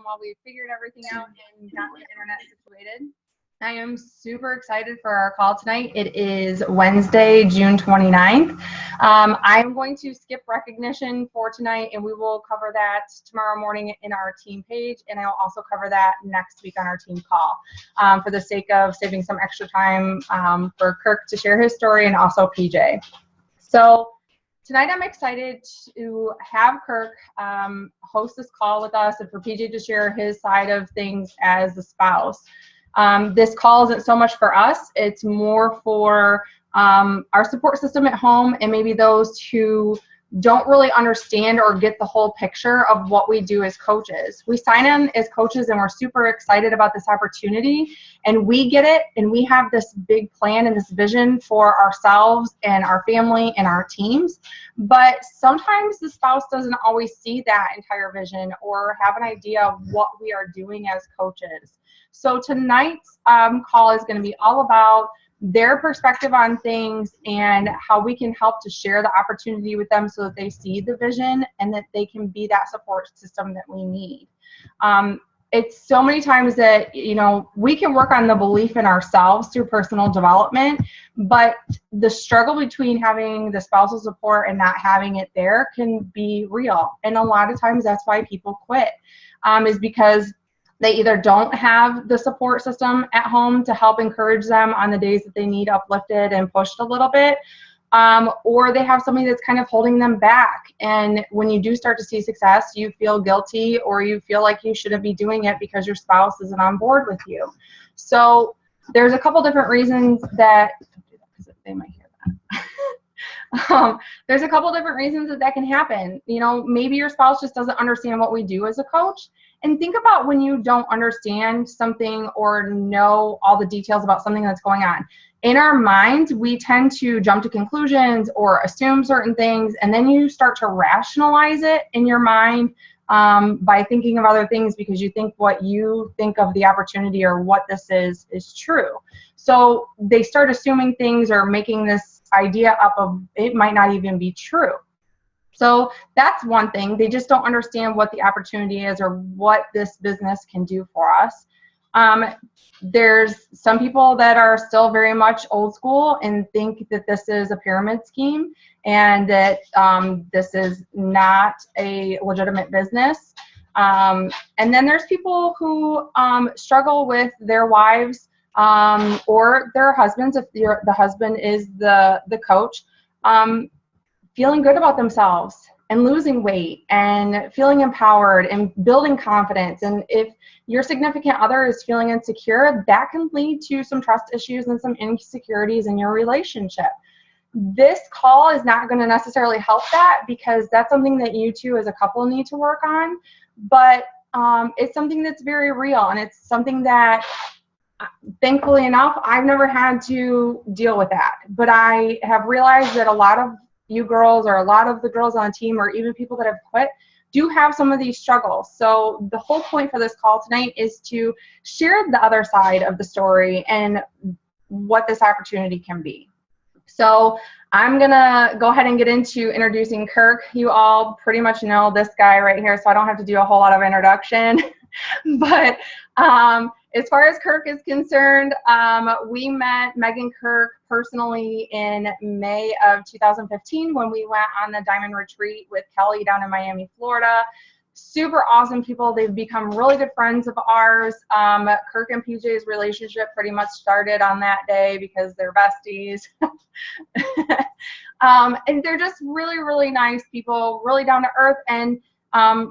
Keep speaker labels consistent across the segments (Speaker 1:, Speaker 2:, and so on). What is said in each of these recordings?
Speaker 1: while we figured everything out and got the internet situated. I am super excited for our call tonight. It is Wednesday, June 29th. I'm going to skip recognition for tonight, and we will cover that tomorrow morning in our team page, and I'll also cover that next week on our team call for the sake of saving some extra time for Kirk to share his story and also PJ. So tonight I'm excited to have Kirk host this call with us and for PJ to share his side of things as the spouse. This call isn't so much for us, it's more for our support system at home and maybe those who don't really understand or get the whole picture of what we do as coaches. We sign on as coaches and we're super excited about this opportunity, and we get it, and we have this big plan and this vision for ourselves and our family and our teams. But sometimes the spouse doesn't always see that entire vision or have an idea of what we are doing as coaches. So tonight's call is going to be all about their perspective on things and how we can help to share the opportunity with them so that they see the vision and that they can be that support system that we need. It's so many times that, you know, we can work on the belief in ourselves through personal development, but the struggle between having the spousal support and not having it there can be real. And a lot of times that's why people quit, is because they either don't have the support system at home to help encourage them on the days that they need uplifted and pushed a little bit, or they have somebody that's kind of holding them back. And when you do start to see success, you feel guilty or you feel like you shouldn't be doing it because your spouse isn't on board with you. So there's a couple different reasons that, they might hear that. There's a couple different reasons that can happen. You know, maybe your spouse just doesn't understand what we do as a coach. And think about when you don't understand something or know all the details about something that's going on. In our minds, we tend to jump to conclusions or assume certain things, and then you start to rationalize it in your mind by thinking of other things because you think what you think of the opportunity or what this is true. So they start assuming things or making this idea up of it might not even be true. So that's one thing. They just don't understand what the opportunity is or what this business can do for us. There's some people that are still very much old school and think that this is a pyramid scheme and that this is not a legitimate business. And then there's people who struggle with their wives or their husbands, if the husband is the coach, feeling good about themselves and losing weight and feeling empowered and building confidence. And if your significant other is feeling insecure, that can lead to some trust issues and some insecurities in your relationship. This call is not going to necessarily help that because that's something that you two as a couple need to work on. But it's something that's very real, and it's something that, thankfully enough, I've never had to deal with that. But I have realized that a lot of you girls or a lot of the girls on the team or even people that have quit do have some of these struggles. So the whole point for this call tonight is to share the other side of the story and what this opportunity can be. So I'm gonna go ahead and get into introducing Kirk. You all pretty much know this guy right here, so I don't have to do a whole lot of introduction. But as far as Kirk is concerned, we met Megan Kirk personally in May of 2015 when we went on the Diamond Retreat with Kelly down in Miami, Florida. Super awesome people. They've become really good friends of ours. Kirk and PJ's relationship pretty much started on that day because they're besties. And they're just really, really nice people, really down to earth. And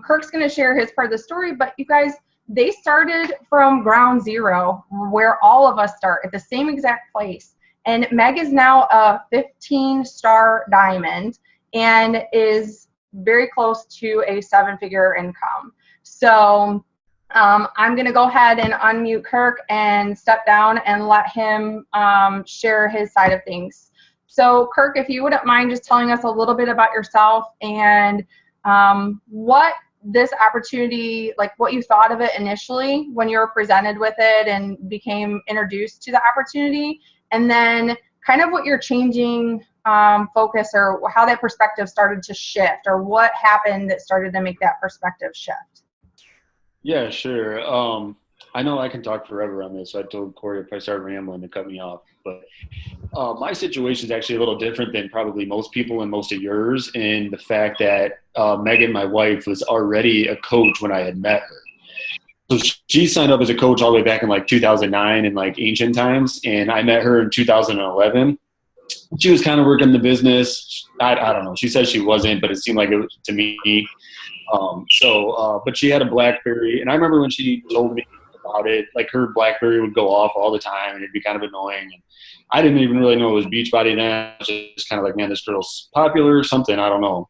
Speaker 1: Kirk's going to share his part of the story, but you guys, they started from ground zero, where all of us start at the same exact place. And Meg is now a 15-star diamond and is very close to a 7-figure income. So I'm going to go ahead and unmute Kirk and step down and let him share his side of things. So Kirk, if you wouldn't mind just telling us a little bit about yourself and what this opportunity, like what you thought of it initially when you were presented with it and became introduced to the opportunity, and then kind of what your changing focus or how that perspective started to shift, or what happened that started to make that perspective shift.
Speaker 2: Yeah, sure. I know I can talk forever on this, so I told Corey if I start rambling to cut me off. But my situation is actually a little different than probably most people and most of yours in the fact that Megan, my wife, was already a coach when I had met her. So she signed up as a coach all the way back in like 2009 in like ancient times, and I met her in 2011. She was kind of working the business. I don't know. She said she wasn't, but it seemed like it was to me. But she had a BlackBerry, and I remember when she told me about it, like her BlackBerry would go off all the time, and it'd be kind of annoying. And I didn't even really know it was Beachbody then. I was just kind of like, man, this girl's popular or something. I don't know.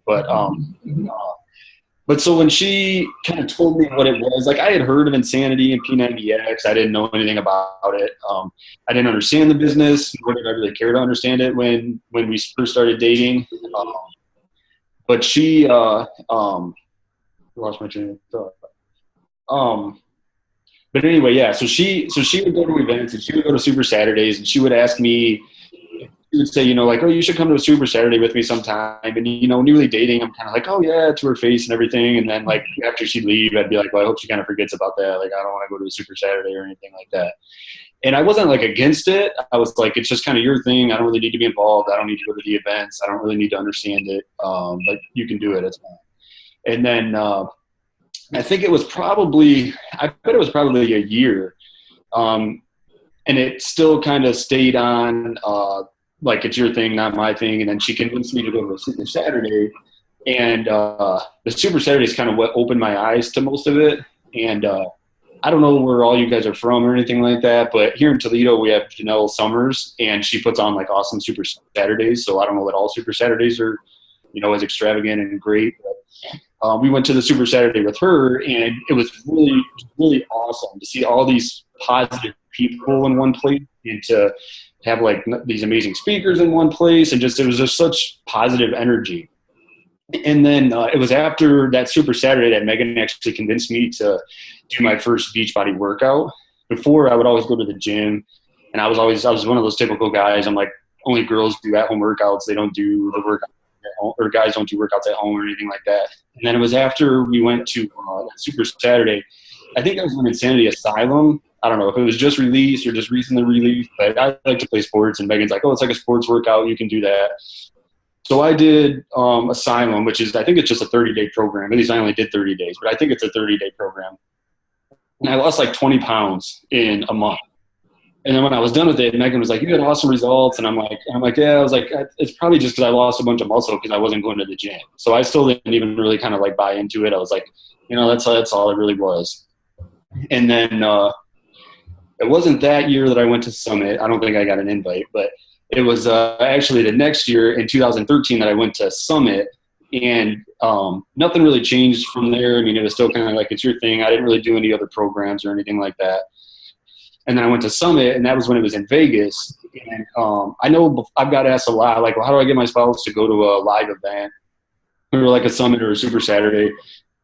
Speaker 2: But so when she kind of told me what it was, like I had heard of Insanity and P90X, I didn't know anything about it. I didn't understand the business, nor did I really care to understand it when we first started dating. But she lost my train of thought. But anyway, yeah. So she would go to events and she would go to Super Saturdays and she would ask me. She would say, like, oh, you should come to a Super Saturday with me sometime. And newly dating, I'm kind of like, oh yeah, to her face and everything. And then like after she'd leave, I'd be like, well, I hope she kind of forgets about that. Like, I don't want to go to a Super Saturday or anything like that. And I wasn't like against it. I was like, it's just kind of your thing. I don't really need to be involved. I don't need to go to the events. I don't really need to understand it. But you can do it. It's fine. And then I think I bet it was probably a year. And it still kind of stayed on, like it's your thing, not my thing. And then she convinced me to go to a Super Saturday. And the Super Saturdays kind of what opened my eyes to most of it. And I don't know where all you guys are from or anything like that, but here in Toledo, we have Janelle Summers, and she puts on like awesome Super Saturdays. So I don't know that all Super Saturdays are, as extravagant and great. But we went to the Super Saturday with her, and it was really, really awesome to see all these positive people in one place and to have like these amazing speakers in one place. And it was just such positive energy. And then it was after that Super Saturday that Megan actually convinced me to do my first Beachbody workout. Before, I would always go to the gym, and I was one of those typical guys. I'm like, only girls do at-home workouts. They don't do the workout at home, or guys don't do workouts at home or anything like that. And then it was after we went to that Super Saturday. I think I was in Insanity Asylum. I don't know if it was just released or just recently released, but I like to play sports, and Megan's like, oh, it's like a sports workout. You can do that. So I did Asylum, which is, I think it's just a 30-day program. At least I only did 30 days, but I think it's a 30-day program. And I lost like 20 pounds in a month. And then when I was done with it, Megan was like, you had awesome results. And I'm like, yeah, I was like, it's probably just because I lost a bunch of muscle because I wasn't going to the gym. So I still didn't even really kind of like buy into it. I was like, that's all it really was. And then it wasn't that year that I went to Summit. I don't think I got an invite, but it was actually the next year in 2013 that I went to Summit, and nothing really changed from there. I mean, it was still kind of like, it's your thing. I didn't really do any other programs or anything like that. And then I went to Summit, and that was when it was in Vegas. And I know I've got asked a lot, like, well, how do I get my spouse to go to a live event or like a Summit or a Super Saturday?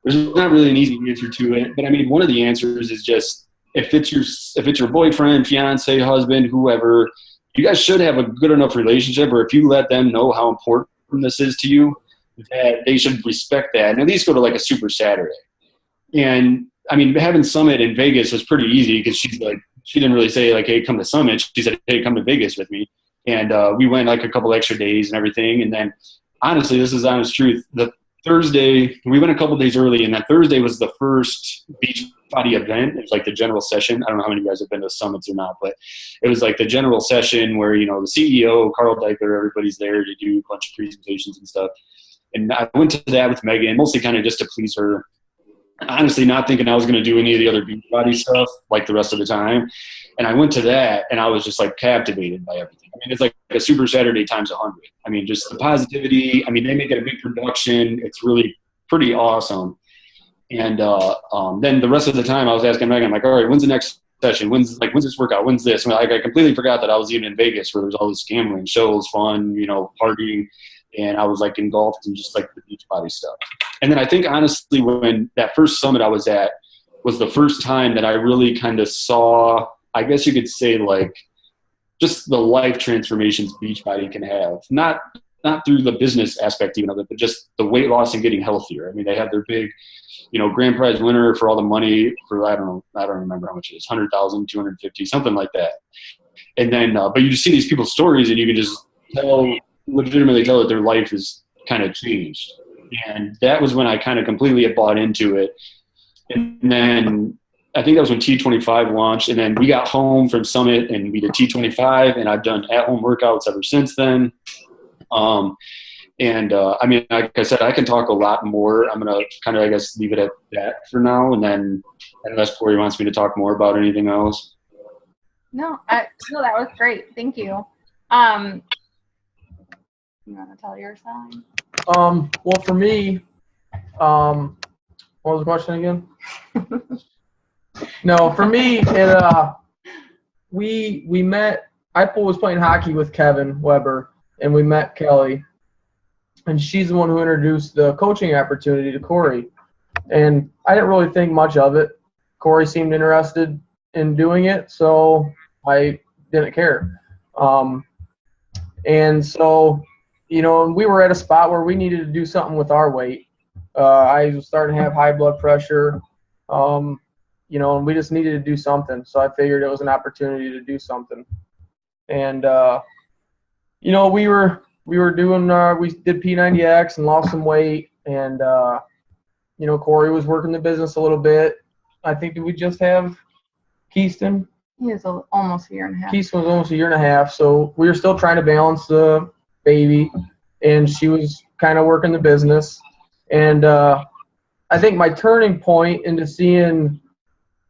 Speaker 2: There's not really an easy answer to it. But I mean, one of the answers is just if it's your boyfriend, fiance, husband, whoever, you guys should have a good enough relationship, or if you let them know how important this is to you, that they should respect that and at least go to like a Super Saturday. And I mean, having Summit in Vegas was pretty easy because she didn't really say like, hey, come to Summit. She said, hey, come to Vegas with me. And we went like a couple extra days and everything. And then honestly, this is honest truth. The Thursday, we went a couple days early, and that Thursday was the first Beachbody event. It was like the general session. I don't know how many of you guys have been to summits or not, but it was like the general session where, the CEO, Carl Deichler, everybody's there to do a bunch of presentations and stuff. And I went to that with Megan, mostly kind of just to please her. Honestly, not thinking I was going to do any of the other Beachbody stuff like the rest of the time. And I went to that, and I was just like captivated by everything. I mean, it's like a Super Saturday times 100. I mean, just the positivity. I mean, they make it a big production. It's really pretty awesome. And then the rest of the time I was asking Megan, I'm like, all right, when's the next session? When's this workout? When's this? I mean, I completely forgot that I was even in Vegas where there was all this gambling, shows, fun, partying. And I was like engulfed in just like the Beachbody stuff. And then I think honestly, when that first summit I was at was the first time that I really kind of saw, I guess you could say, like just the life transformations Beachbody can have. Not not through the business aspect even of it, but just the weight loss and getting healthier. I mean, they had their big, grand prize winner for all the money for, I don't remember how much it is, 100,000, 250, something like that. And then, but you just see these people's stories and you can just legitimately tell that their life is kind of changed. And that was when I kind of completely had bought into it. And then I think that was when T25 launched. And then we got home from Summit and we did T25, and I've done at-home workouts ever since then. I mean, like I said, I can talk a lot more. I'm going to kind of, I guess, leave it at that for now. And then unless Corey wants me to talk more about anything else.
Speaker 1: No, that was great. Thank you. You want to tell your side?
Speaker 3: Well, for me, what was the question again? No, for me, we met. I was playing hockey with Kevin Weber, and we met Kelly, and she's the one who introduced the coaching opportunity to Corey. And I didn't really think much of it. Corey seemed interested in doing it, so I didn't care. And so, we were at a spot where we needed to do something with our weight. I was starting to have high blood pressure, and we just needed to do something. So I figured it was an opportunity to do something. And, we did P90X and lost some weight. And, Corey was working the business a little bit. I think, did we just have Keyston?
Speaker 1: He was almost a year and a half.
Speaker 3: Keyston was almost a year and a half. So we were still trying to balance the baby, and she was kind of working the business. And I think my turning point into seeing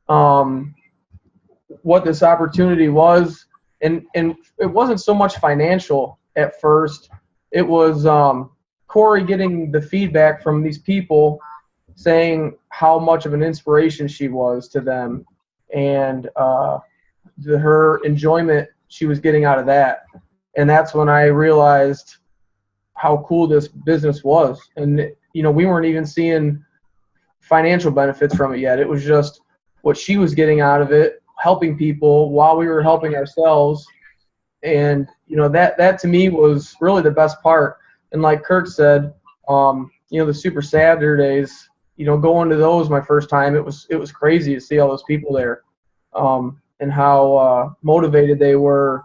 Speaker 3: what this opportunity was, and it wasn't so much financial at first. It was Corey getting the feedback from these people saying how much of an inspiration she was to them, and her enjoyment she was getting out of that. And that's when I realized how cool this business was. And, we weren't even seeing financial benefits from it yet. It was just what she was getting out of it, helping people while we were helping ourselves. And, that to me was really the best part. And like Kurt said, the Super Saturdays, going to those my first time, it was crazy to see all those people there, and how motivated they were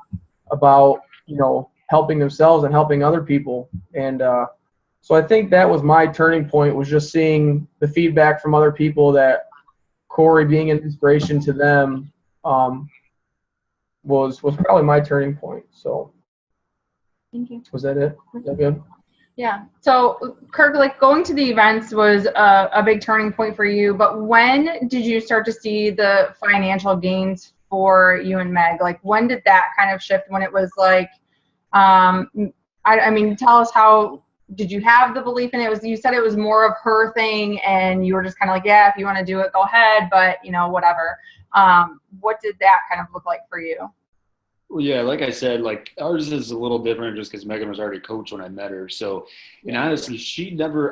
Speaker 3: about, helping themselves and helping other people. And so I think that was my turning point, was just seeing the feedback from other people that Corey being an inspiration to them was probably my turning point. So
Speaker 1: thank you.
Speaker 3: Was that it? Is that good?
Speaker 1: Yeah. So Kirk, going to the events was a big turning point for you, but when did you start to see the financial gains for you and Meg? When did that kind of shift, when it was I mean, tell us, how did you have the belief in it? You said it was more of her thing and you were just kind of yeah, if you want to do it, go ahead, but whatever. What did that kind of look like for you?
Speaker 2: Well, yeah, like I said, ours is a little different just because Megan was already coach when I met her. So, and honestly,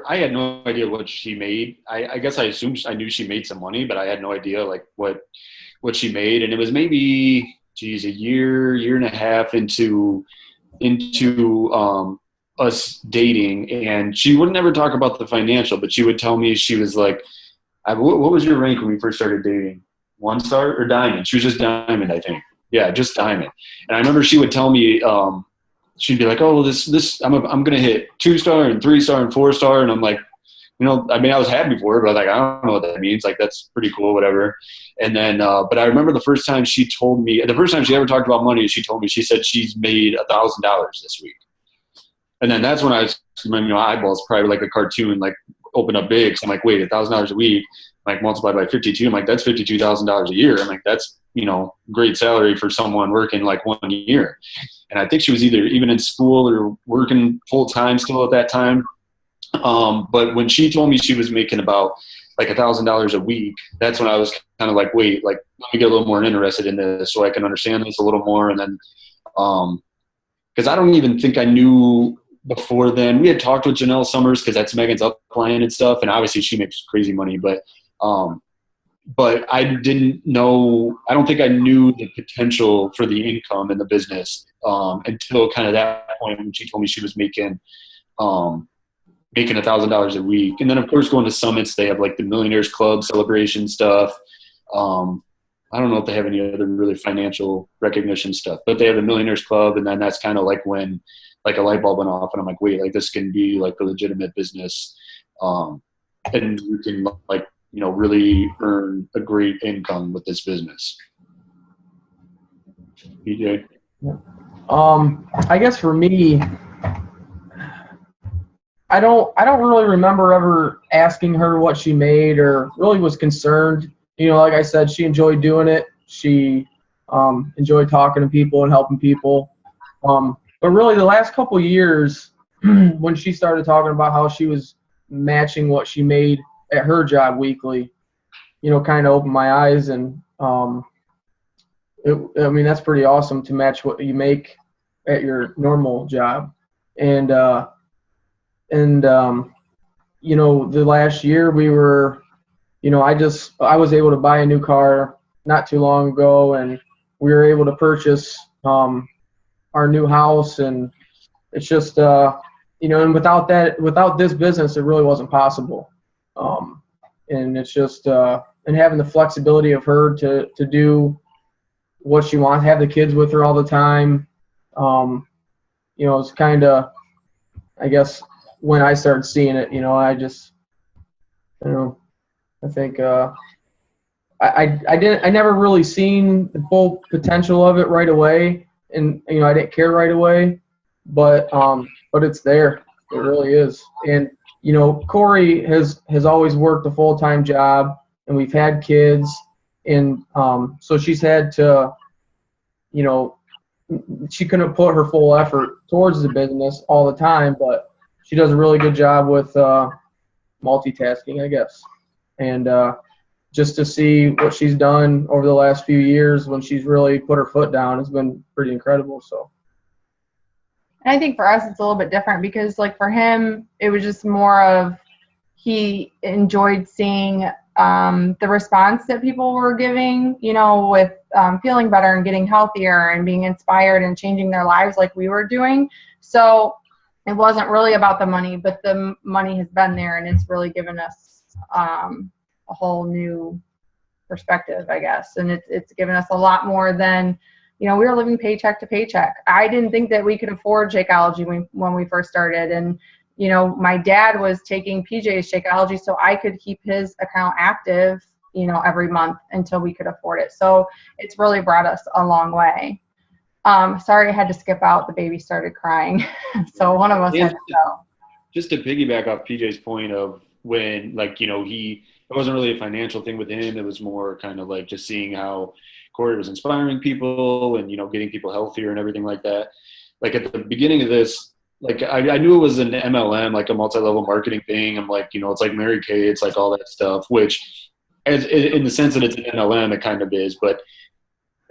Speaker 2: I had no idea what she made. I guess I assumed I knew she made some money, but I had no idea what she made. And it was maybe, a year and a half into us dating, and she would never talk about the financial, but she would tell me, she was like, what was your rank when we first started dating? 1-star or diamond? She was just diamond, I think. Yeah, just diamond. And I remember she would tell me, she'd be like, oh, this I'm going to hit 2-star and 3-star and 4-star. And I'm like, I was happy for her, but I don't know what that means. That's pretty cool, whatever. And then, but I remember the first time she ever talked about money, she said she's made $1,000 this week. And then that's when my eyeballs probably like a cartoon, open up big. So I'm like, wait, $1,000 a week, multiplied by 52. I'm like, that's $52,000 a year. I'm like, that's, great salary for someone working 1 year. And I think she was even in school or working full time still at that time. But when she told me she was making about $1,000 a week, that's when I was kind of wait, let me get a little more interested in this so I can understand this a little more. And then, because I don't even think I knew before then. We had talked with Janelle Summers because that's Megan's upline and stuff, and obviously she makes crazy money, but I didn't know. I don't think I knew the potential for the income in the business until kind of that point when she told me she was making $1,000 a week. And then of course going to summits, they have like the Millionaires Club celebration stuff. I don't know if they have any other really financial recognition stuff, but they have the Millionaires Club. And then that's kind of like when like a light bulb went off and I'm like, wait, like this can be like a legitimate business. And you can like, you know, really earn a great income with this business. PJ?
Speaker 3: I guess for me, I don't really remember ever asking her what she made or really was concerned. You know, like I said, she enjoyed doing it. She enjoyed talking to people and helping people. But really the last couple of years, when she started talking about how she was matching what she made at her job weekly, you know, kind of opened my eyes. And I mean, that's pretty awesome to match what you make at your normal job. And you know, the last year we were, you know, I was able to buy a new car not too long ago, and we were able to purchase our new house, and it's just you know, and without this business, it really wasn't possible. And it's just and having the flexibility of her to do what she wants, have the kids with her all the time. You know, it's kind of, I guess, when I started seeing it, you know, I think I never really seen the full potential of it right away, and you know, I didn't care right away, but it's there. It really is. And you know, Corey has always worked a full-time job, and we've had kids, and so she's had to, you know, she couldn't put her full effort towards the business all the time, but she does a really good job with multitasking, I guess. And just to see what she's done over the last few years when she's really put her foot down has been pretty incredible. So.
Speaker 1: And I think for us it's a little bit different because, like, for him, it was just more of he enjoyed seeing the response that people were giving, you know, with feeling better and getting healthier and being inspired and changing their lives like we were doing. So it wasn't really about the money, but the money has been there, and it's really given us a whole new perspective, I guess. And it's given us a lot more than, you know, we were living paycheck to paycheck. I didn't think that we could afford Shakeology when we first started. And, you know, my dad was taking PJ's Shakeology so I could keep his account active, you know, every month until we could afford it. So it's really brought us a long way. Sorry, I had to skip out. The baby started crying. So one of us had to go.
Speaker 2: Just to piggyback off PJ's point of when, like, you know, it wasn't really a financial thing with him. It was more kind of like just seeing how Corey was inspiring people and, you know, getting people healthier and everything like that. Like at the beginning of this, like I knew it was an MLM, like a multi-level marketing thing. I'm like, you know, it's like Mary Kay, it's like all that stuff, which in the sense that it's an MLM, it kind of is, but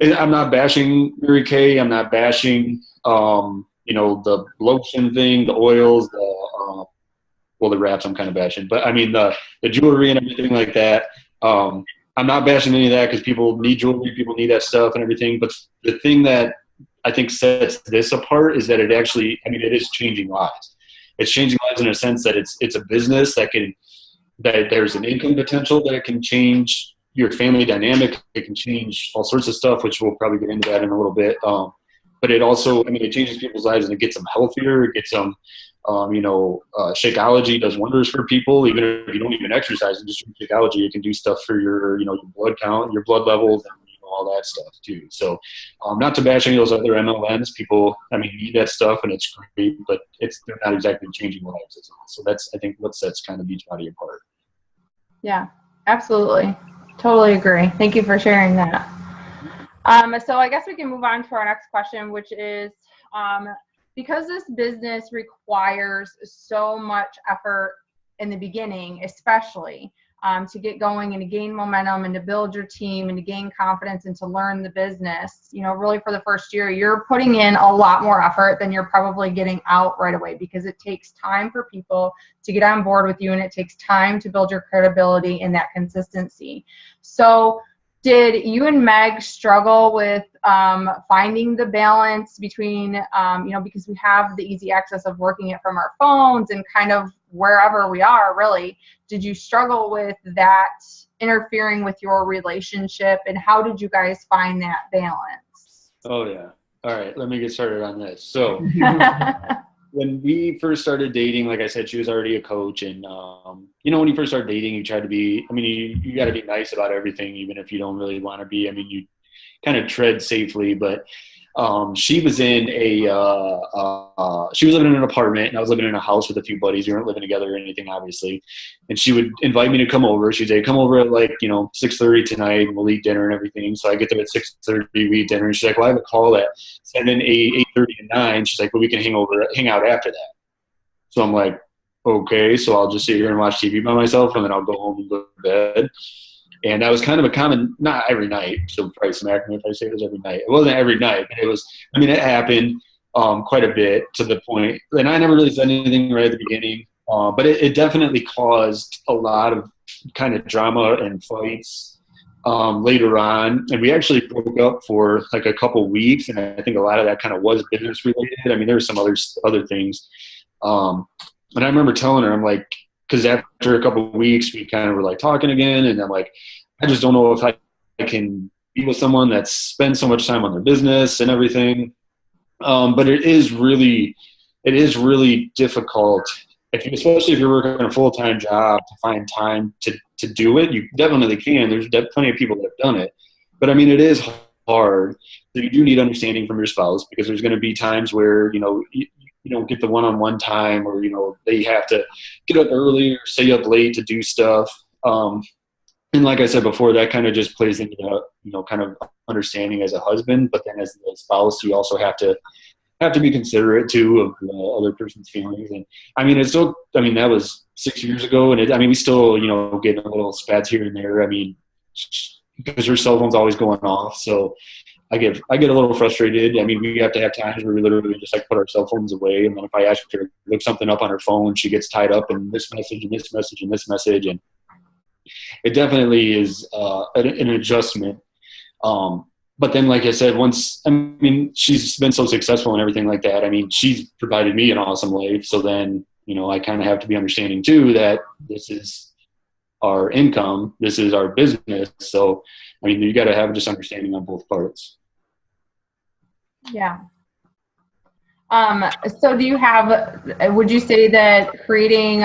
Speaker 2: I'm not bashing Mary Kay. I'm not bashing, you know, the lotion thing, the oils, the wraps I'm kind of bashing. But, I mean, the jewelry and everything like that. I'm not bashing any of that because people need jewelry. People need that stuff and everything. But the thing that I think sets this apart is that it actually – I mean, it is changing lives. It's changing lives in a sense that it's a business that there's an income potential that it can change – your family dynamic. It can change all sorts of stuff, which we'll probably get into that in a little bit. But it also, I mean, it changes people's lives and it gets them healthier. It gets them, you know, Shakeology does wonders for people. Even if you don't even exercise and just drink Shakeology, it can do stuff for your, you know, your blood count, your blood levels, and you know, all that stuff too. So not to bash any of those other MLMs, people, I mean, need that stuff and it's great, but they're not exactly changing lives as well. So that's, I think, what sets kind of Beachbody apart.
Speaker 1: Yeah, absolutely. Totally agree. Thank you for sharing that. So I guess we can move on to our next question, which is, because this business requires so much effort in the beginning, especially to get going and to gain momentum and to build your team and to gain confidence and to learn the business, you know, really for the first year, you're putting in a lot more effort than you're probably getting out right away because it takes time for people to get on board with you and it takes time to build your credibility and that consistency. So did you and Meg struggle with finding the balance between, because we have the easy access of working it from our phones and kind of wherever we are, really. Did you struggle with that interfering with your relationship, and how did you guys find that balance?
Speaker 2: Oh, yeah. All right, let me get started on this. So when we first started dating, like I said, she was already a coach. And, when you first start dating, you try to be, you got to be nice about everything, even if you don't really want to be. You kind of tread safely. But she was in she was living in an apartment, and I was living in a house with a few buddies. We weren't living together or anything, obviously. And she would invite me to come over. She'd say, come over at 6:30 tonight, and we'll eat dinner and everything. So I get there at 6:30, we eat dinner. And she's like, well, I have a call at 7, 8, 8:30, and 9. She's like, but we can hang out after that. So I'm like, okay, so I'll just sit here and watch TV by myself, and then I'll go home and go to bed. And that was kind of a common, not every night, so probably smack me if I say it was every night. It wasn't every night, but it was, it happened quite a bit, to the point, and I never really said anything right at the beginning, but it definitely caused a lot of kind of drama and fights later on. And we actually broke up for like a couple weeks, and I think a lot of that kind of was business related. There were some other things. And I remember telling her, I'm like, because after a couple of weeks, we kind of were like talking again, and I'm like, I just don't know if I can be with someone that spends so much time on their business and everything. But it is really difficult, especially if you're working a full-time job, to find time to do it. You definitely can. There's plenty of people that have done it, but it is hard. So you do need understanding from your spouse, because there's going to be times where you don't get the one-on-one time, or they have to get up early or stay up late to do stuff. And like I said before, that kind of just plays into kind of understanding as a husband, but then as the spouse, you also have to be considerate too of the other person's feelings. And it's still, that was 6 years ago, and we still get a little spats here and there. Because her cell phone's always going off, so I get a little frustrated. We have to have times where we literally just put our cell phones away, and then if I ask her to look something up on her phone, she gets tied up in this message and this message and this message, and it definitely is an adjustment. But then, like I said, once she's been so successful and everything like that. She's provided me an awesome life, so then I kind of have to be understanding too that this is our income, this is our business. So you got to have just understanding on both parts.
Speaker 1: Yeah. So would you say that creating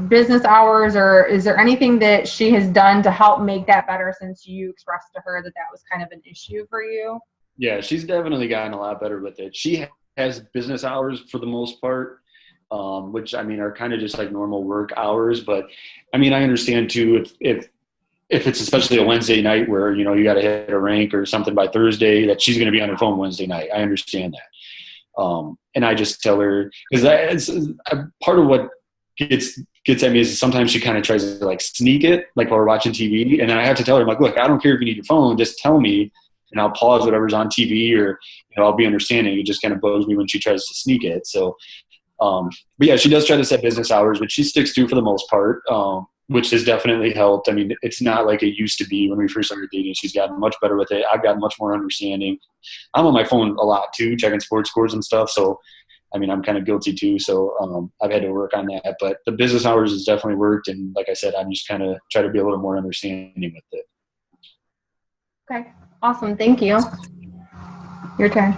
Speaker 1: business hours, or is there anything that she has done to help make that better, since you expressed to her that was kind of an issue for you?
Speaker 2: Yeah, she's definitely gotten a lot better with it. She has business hours for the most part, which are kind of just like normal work hours. But I understand too, if it's especially a Wednesday night where you got to hit a rank or something by Thursday, that she's going to be on her phone Wednesday night. I understand that, and I just tell her, because part of what gets at me is sometimes she kind of tries to sneak it, while we're watching TV, and then I have to tell her, I'm like, look, I don't care if you need your phone, just tell me, and I'll pause whatever's on TV, or I'll be understanding. It just kind of bugs me when she tries to sneak it. So, but yeah, she does try to set business hours, which she sticks to for the most part. Which has definitely helped. It's not like it used to be when we first started dating. She's gotten much better with it. I've gotten much more understanding. I'm on my phone a lot too, checking sports scores and stuff. So, I'm kind of guilty too. So, I've had to work on that. But the business hours has definitely worked. And like I said, I'm just kind of try to be a little more understanding with it.
Speaker 1: Okay, awesome. Thank you. Your turn.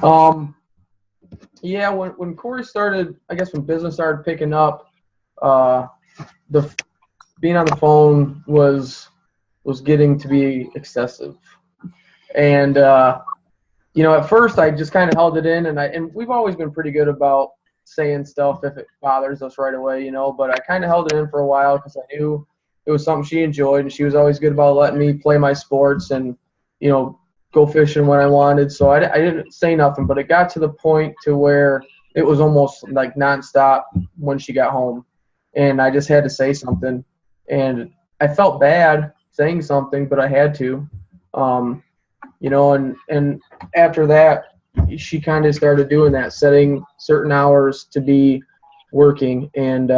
Speaker 3: Yeah, when Corey started, when business started picking up, being on the phone was getting to be excessive. And at first I just kind of held it in, and we've always been pretty good about saying stuff if it bothers us right away, but I kind of held it in for a while, because I knew it was something she enjoyed, and she was always good about letting me play my sports and go fishing when I wanted. So I didn't say nothing, but it got to the point to where it was almost like nonstop when she got home, and I just had to say something. And I felt bad saying something, but I had to, and after that, she kind of started doing that, setting certain hours to be working, and,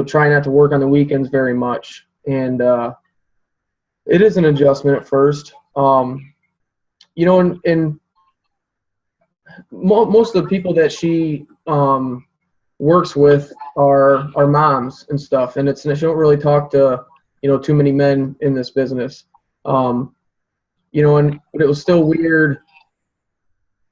Speaker 3: try not to work on the weekends very much. And it is an adjustment at first, You know, and most of the people that she works with are moms and stuff, and she don't really talk to, you know, too many men in this business. You know, but it was still weird,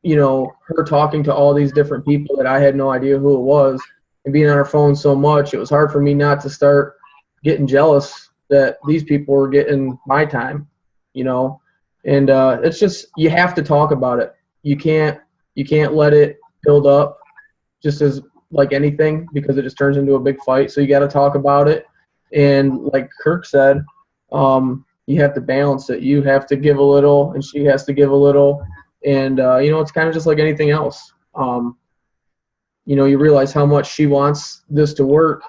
Speaker 3: you know, her talking to all these different people that I had no idea who it was, and being on her phone so much. It was hard for me not to start getting jealous that these people were getting my time, you know. And it's just, you have to talk about it. You can't let it build up just as like anything, because it just turns into a big fight. So you got to talk about it. And like Kirk said, you have to balance it. You have to give a little, and she has to give a little. And, you know, it's kind of just like anything else. You know, you realize how much she wants this to work.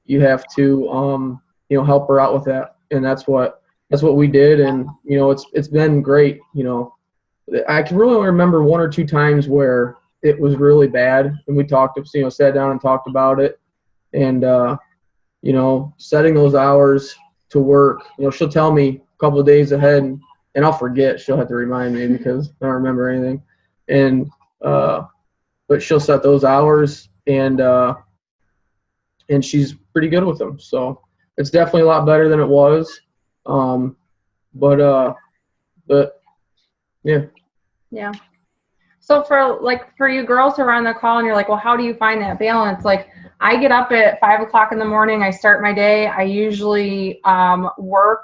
Speaker 3: You have to, you know, help her out with that. And that's what we did. And, you know, it's been great. You know, I can really only remember 1 or 2 times where it was really bad, and we talked, you know, sat down and talked about it. And, you know, setting those hours to work, you know, she'll tell me a couple of days ahead, and I'll forget. She'll have to remind me because I don't remember anything. And, but she'll set those hours, and she's pretty good with them. So it's definitely a lot better than it was. But yeah.
Speaker 1: Yeah. So for you girls who are on the call and you're like, well, how do you find that balance? Like, I get up at 5 o'clock in the morning. I start my day. I usually work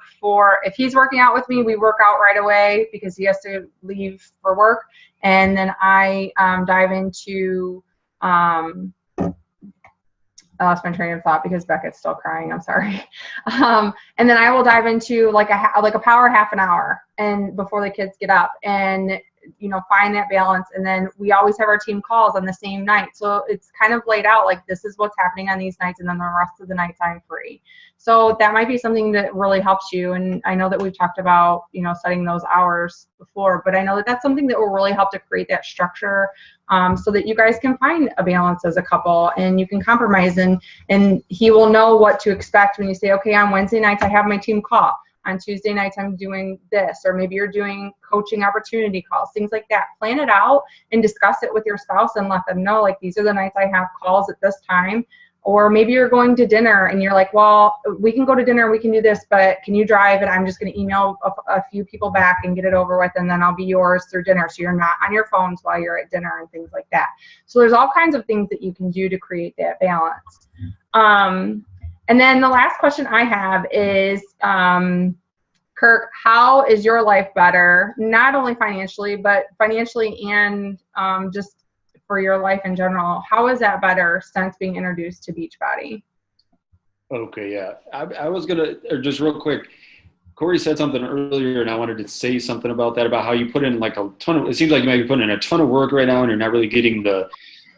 Speaker 1: if he's working out with me, we work out right away because he has to leave for work. And then I dive into, I lost my train of thought because Beckett's still crying. I'm sorry. And then I will dive into like a power half an hour and before the kids get up, and, you know, find that balance. And then we always have our team calls on the same night. So it's kind of laid out like this is what's happening on these nights, and then the rest of the nights I'm free. So that might be something that really helps you. And I know that we've talked about, you know, setting those hours before, but I know that that's something that will really help to create that structure, so that you guys can find a balance as a couple and you can compromise, and he will know what to expect when you say, okay, on Wednesday nights I have my team call. On Tuesday nights I'm doing this, or maybe you're doing coaching opportunity calls, things like that. Plan it out and discuss it with your spouse and let them know, like, these are the nights I have calls at this time. Or maybe you're going to dinner and you're like, well, we can go to dinner, we can do this, but can you drive? And I'm just going to email a few people back and get it over with, and then I'll be yours through dinner. So you're not on your phones while you're at dinner and things like that. So there's all kinds of things that you can do to create that balance. And then the last question I have is, Kirk, how is your life better, not only financially, but financially and just for your life in general? How is that better since being introduced to Beachbody?
Speaker 2: Okay, yeah. I was going to, just real quick, Corey said something earlier, and I wanted to say something about that, about how you put in like a ton of, it seems like you might be putting in a ton of work right now and you're not really getting the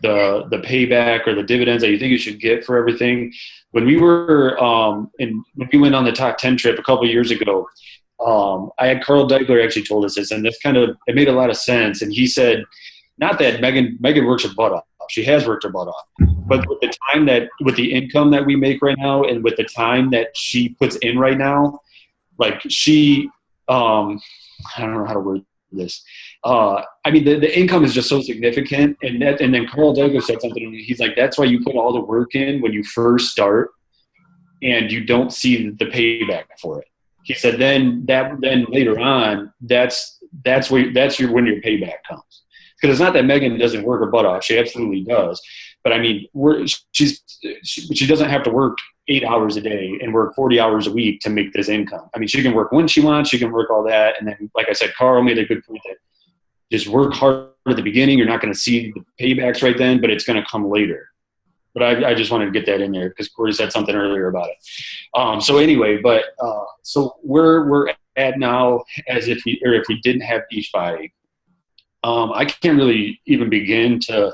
Speaker 2: payback or the dividends that you think you should get for everything. When we were, when we went on the top 10 trip a couple of years ago, I had Carl Deichler actually told us this, and this it made a lot of sense. And he said, not that Megan works her butt off. She has worked her butt off. But with the income that we make right now, and with the time that she puts in right now, like she, I don't know how to word this. I mean, the income is just so significant. And then Carl Deichler said something, he's like, that's why you put all the work in when you first start and you don't see the payback for it. He said, then later on, that's when your payback comes. Because it's not that Megan doesn't work her butt off; she absolutely does. But I mean, she doesn't have to work 8 hours a day and work 40 hours a week to make this income. I mean, she can work when she wants, she can work all that, and then, like I said, Carl made a good point that just work hard at the beginning. You're not going to see the paybacks right then, but it's going to come later. But I just wanted to get that in there because Corey said something earlier about it. So anyway, so we're at now as if we didn't have Beachbody. I can't really even begin to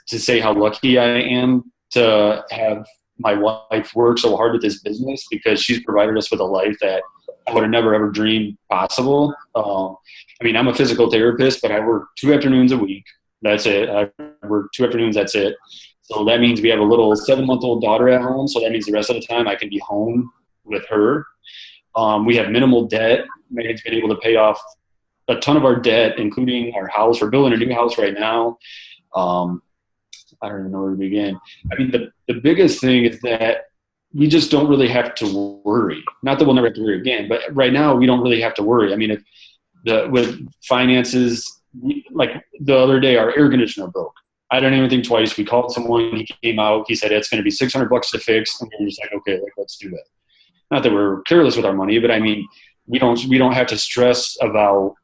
Speaker 2: say how lucky I am to have my wife work so hard with this business, because she's provided us with a life that I would have never ever dreamed possible. I mean, I'm a physical therapist, but I work 2 afternoons a week. That's it. I work 2 afternoons. That's it. So that means we have a little 7-month-old daughter at home. So that means the rest of the time I can be home with her. We have minimal debt. Megan's been able to pay off a ton of our debt, including our house. We're building a new house right now. I don't even know where to begin. I mean, the biggest thing is that we just don't really have to worry. Not that we'll never have to worry again, but right now we don't really have to worry. I mean, with finances, like the other day, our air conditioner broke. I didn't even think twice. We called someone. He came out. He said it's going to be $600 to fix, and we were just like, okay, like let's do that. Not that we're careless with our money, but I mean, we don't have to stress about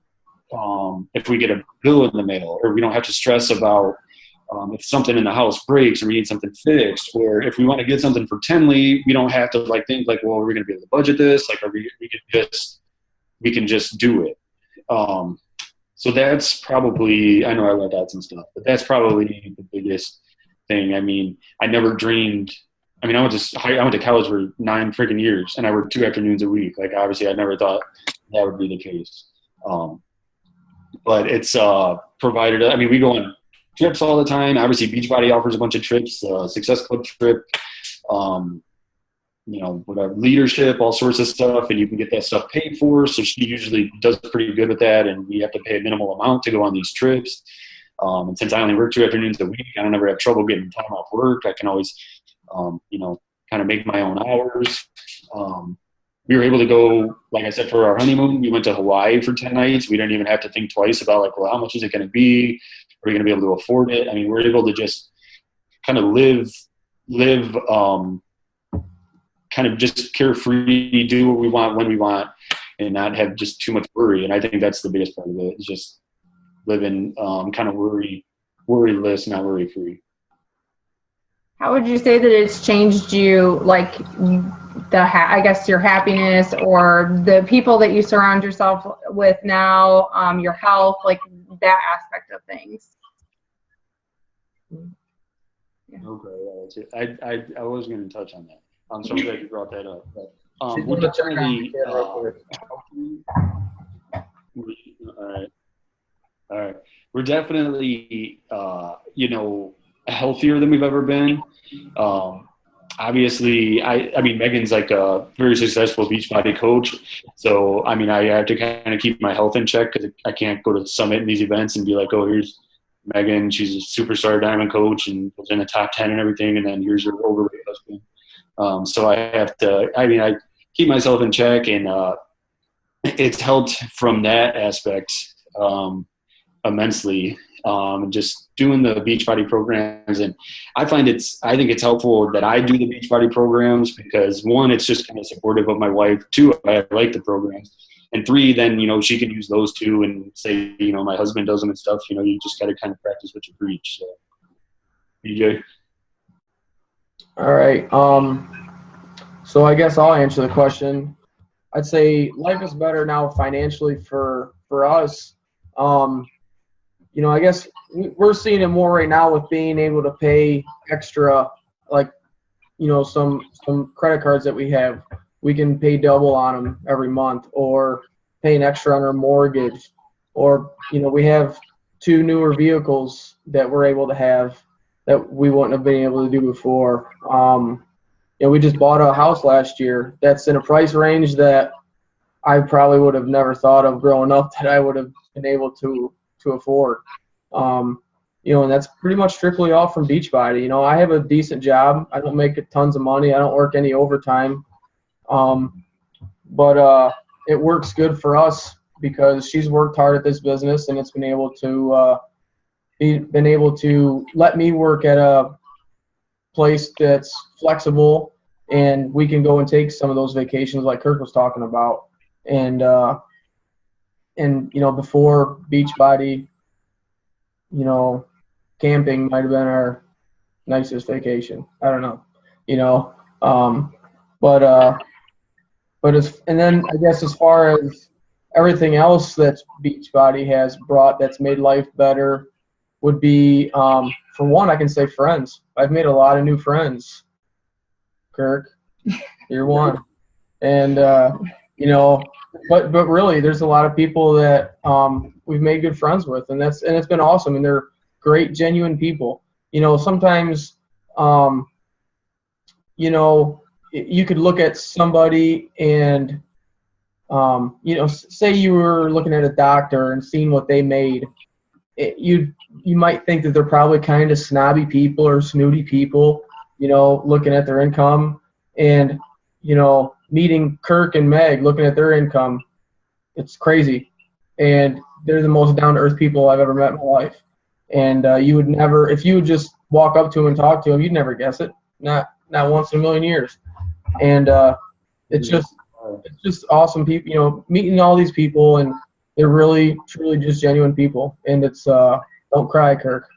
Speaker 2: if we get a bill in the mail, or we don't have to stress about if something in the house breaks or we need something fixed, or if we want to get something for Tenley, we don't have to like think like, well, are we going to be able to budget this? Like, we can just do it. So that's probably, I know I let out some stuff, but that's probably the biggest thing. I mean, I never dreamed. I mean, I went to college for 9 freaking years, and I worked 2 afternoons a week. Like, obviously, I never thought that would be the case. But it's provided. I mean, we go on trips all the time. Obviously, Beachbody offers a bunch of trips, Success Club trip, whatever, leadership, all sorts of stuff, and you can get that stuff paid for. So she usually does pretty good with that, and we have to pay a minimal amount to go on these trips. And since I only work 2 afternoons a week, I don't ever have trouble getting time off work. I can always, kind of make my own hours. We were able to go, like I said, for our honeymoon, we went to Hawaii for 10 nights. We didn't even have to think twice about like, well, how much is it going to be? Are we going to be able to afford it? I mean, we're able to just kind of live kind of just carefree, do what we want when we want, and not have just too much worry. And I think that's the biggest part of it, is just living kind of worryless, not worry free.
Speaker 1: How would you say that it's changed you, like I guess your happiness, or the people that you surround yourself with now, your health, like that aspect of things?
Speaker 2: Yeah. Okay, yeah, that's it. I was going to touch on that. So I'm glad you brought that up. But, we're definitely, all right. We're definitely, healthier than we've ever been. Obviously, I mean, Megan's like a very successful Beachbody coach. So, I mean, I have to kind of keep my health in check, because I can't go to the summit and these events and be like, oh, here's Megan. She's a superstar diamond coach and was in the top 10 and everything. And then here's her overweight husband. So I have to, I keep myself in check, and it's helped from that aspect immensely. Just doing the Beachbody programs, and I think it's helpful that I do the Beachbody programs, because 1, it's just kind of supportive of my wife. 2, I like the programs, and 3, then she can use those 2 and say my husband does them and stuff. You just got to kind of practice what you preach. So, BJ.
Speaker 3: All right. So I guess I'll answer the question. I'd say life is better now financially for us. I guess we're seeing it more right now with being able to pay extra, like, some credit cards that we have. We can pay double on them every month, or paying extra on our mortgage, or, we have 2 newer vehicles that we're able to have that we wouldn't have been able to do before. We just bought a house last year that's in a price range that I probably would have never thought of growing up that I would have been able to afford. And that's pretty much strictly all from Beachbody. I have a decent job. I don't make tons of money. I don't work any overtime. But it works good for us, because she's worked hard at this business, and it's been able to let me work at a place that's flexible, and we can go and take some of those vacations like Kirk was talking about. And before Beachbody, camping might have been our nicest vacation. I don't know, but and then I guess as far as everything else that Beachbody has brought that's made life better would be, for one, I can say friends. I've made a lot of new friends. Kirk, you're one. And, but really there's a lot of people that we've made good friends with, and it's been awesome. And they're great, genuine people. Sometimes, you could look at somebody and Say you were looking at a doctor and seeing what they made, you might think that they're probably kind of snobby people or snooty people, looking at their income. And, meeting Kirk and Meg, looking at their income, it's crazy. And they're the most down-to-earth people I've ever met in my life. And you would never, if you would just walk up to them and talk to them, you'd never guess it. Not once in a million years. And it's just awesome people, meeting all these people, and they're really, truly just genuine people. And it's, don't cry, Kirk.